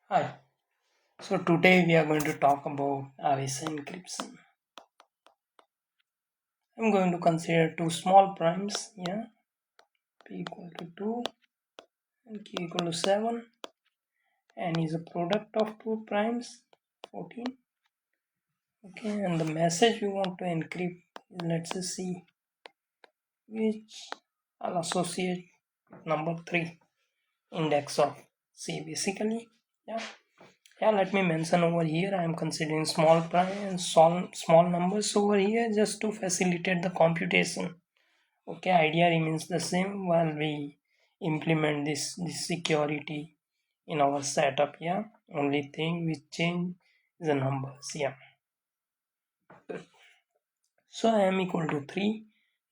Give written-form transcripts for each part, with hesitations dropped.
Hi. So today we are going to talk about RSA encryption. I'm going to consider two small primes here, p equal to 2 and q equal to 7, and is a product of two primes, 14. Okay, and the message we want to encrypt is, let's say, C, which I'll associate with number 3, index of C basically. Yeah, let me mention over here I am considering small prime and small numbers over here just to facilitate the computation. Okay, idea remains the same while we implement this security in our setup. Yeah, only thing we change is the numbers. Yeah, so m equal to 3.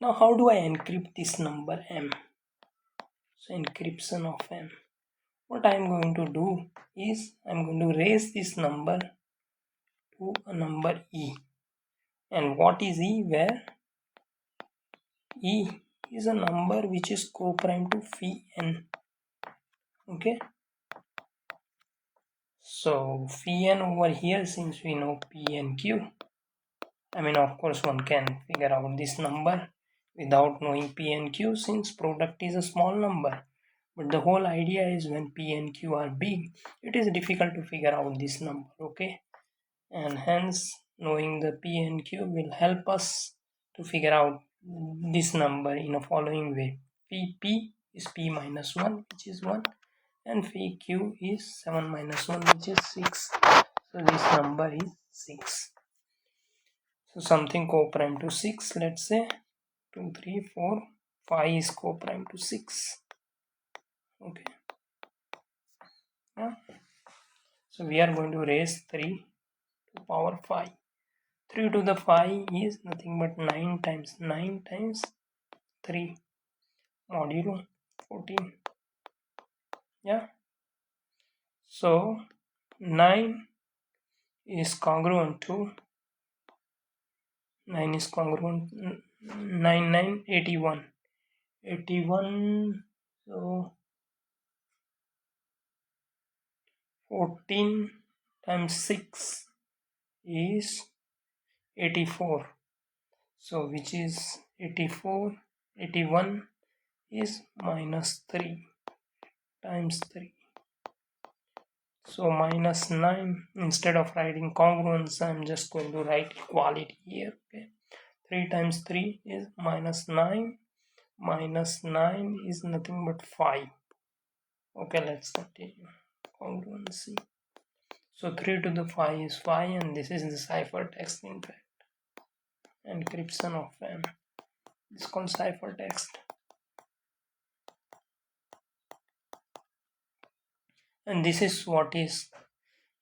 Now how do I encrypt this number m? So encryption of m. What I am going to do is I am going to raise this number to a number e. And what is E? Where E is a number which is co-prime to phi n. Okay, so phi n over here, since we know P and Q, I mean, of course one can figure out this number without knowing P and Q, since product is a small number. But the whole idea is when P and Q are big, it is difficult to figure out this number. Okay, and hence knowing the P and Q will help us to figure out this number in a following way. Phi P is P minus 1, which is 1, and phi Q is 7 minus 1, which is 6. So this number is 6. So something co-prime to 6, let's say 2, 3, 4, 5 is co-prime to 6. Okay, yeah. So we are going to raise 3 to power 5. 3 to the 5 is nothing but 9 times 9 times 3 modulo 14. Yeah, so 9 is congruent to 9 is congruent 9 9 81 81. So 14 times 6 is 84. So which is 84. 81 is minus 3 times 3. So minus 9, instead of writing congruence, I'm just going to write equality here. Okay, 3 times 3 is minus 9. Minus 9 is nothing but 5. Okay, let's continue. Congruency. So 3 to the 5 is 5, and this is the ciphertext, in fact. Encryption of m. This is called ciphertext. And this is what is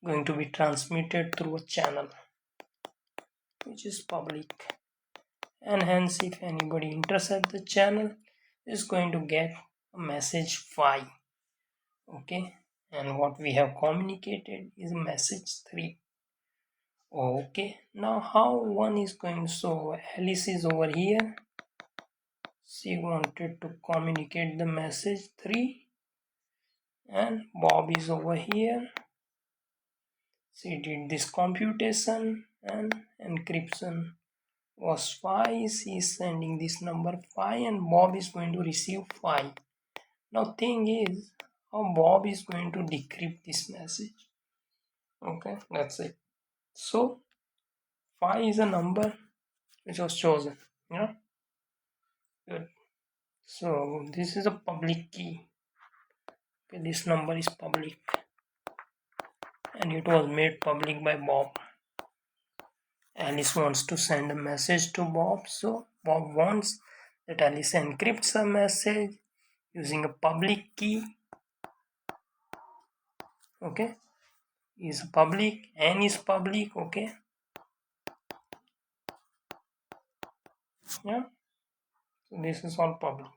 going to be transmitted through a channel which is public, and hence if anybody intercepts the channel is going to get a message phi. Okay, and what we have communicated is message 3. Okay, now how one is going, so Alice is over here, she wanted to communicate the message 3, and Bob is over here, she did this computation and encryption was phi. She is sending this number phi, and Bob is going to receive phi. Now thing is how Bob is going to decrypt this message. Okay, that's it. So phi is a number which was chosen. Yeah, good. So this is a public key. Okay, this number is public and it was made public by Bob. Alice wants to send a message to Bob, so Bob wants that Alice encrypts a message using a public key. Okay, is public, n is public. Okay, yeah, so this is all public.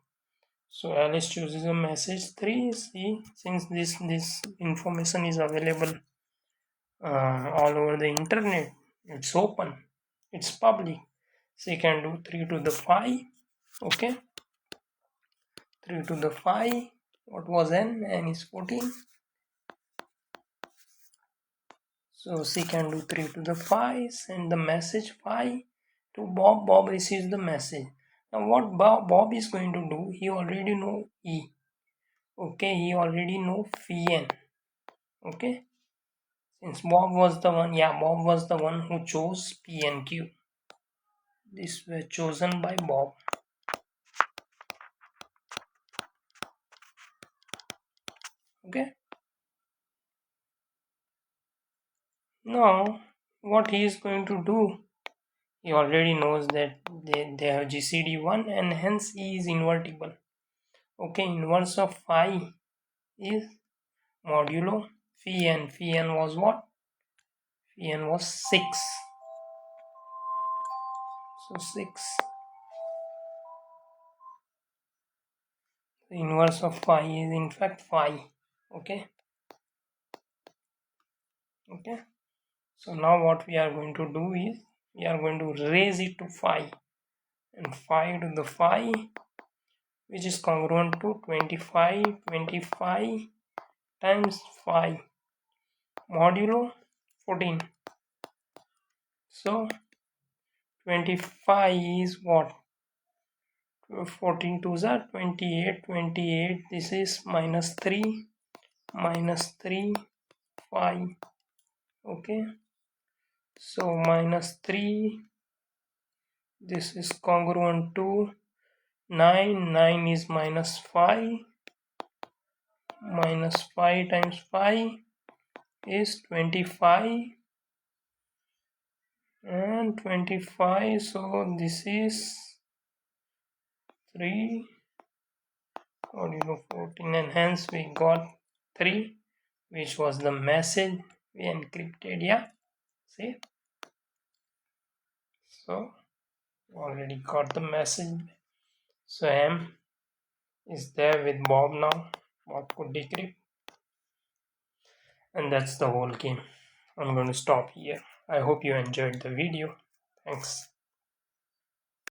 So Alice chooses a message 3. See, since this information is available all over the internet, it's open, it's public, so you can do 3 to the 5. Okay, 3 to the 5, what was n? N is 14. So C can do 3 to the 5, send the message 5 to Bob. Bob receives the message. Now what Bob is going to do, he already know E. Okay, he already know phi n. Okay, since Bob was the one who chose P and Q. These were chosen by Bob. Okay. Now, what he is going to do, he already knows that they have GCD1 and hence E is invertible. Okay, inverse of phi is modulo phi n. Phi n was what? Phi n was 6. So 6. The inverse of phi is in fact phi. Okay. Okay. So now what we are going to do is we are going to raise it to phi, and phi to the phi, which is congruent to 25 times phi modulo 14. So 25 is what? 14 2s are 28. This is minus 3 5. Okay, so minus 3, this is congruent to 9 is minus 5 times 5 is 25, and 25, so this is 3 14, and hence we got 3, which was the message we encrypted. Yeah, see, so already got the message. So M is there with Bob now. Bob could decrypt, and that's the whole game. I'm going to stop here. I hope you enjoyed the video. Thanks.